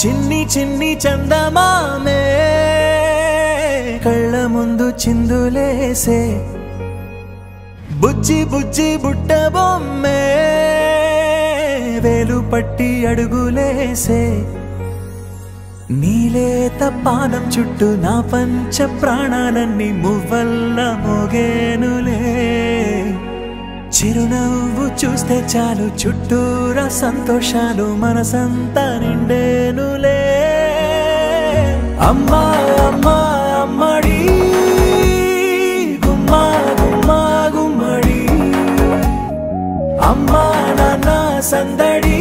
చిన్ని చిన్ని చందమామే కళ్ళ ముందు చిందులేసే బుజ్జి బుజ్జి బుట్ట బొమ్మే వేలు పట్టి అడుగులేసే నీలేత పానం చుట్టూ నా పంచ ప్రాణాలన్నీ మువ్వల్ల మోగేనులే చిరునవ్వు చూస్తే చాలు చుట్టూరా సంతోషాలు మనసంతా నిండేనులే అమ్మా అమ్మా అమ్మడి గుమ్మా గుమ్మా గుమ్మడి అమ్మా నాన్న సందడి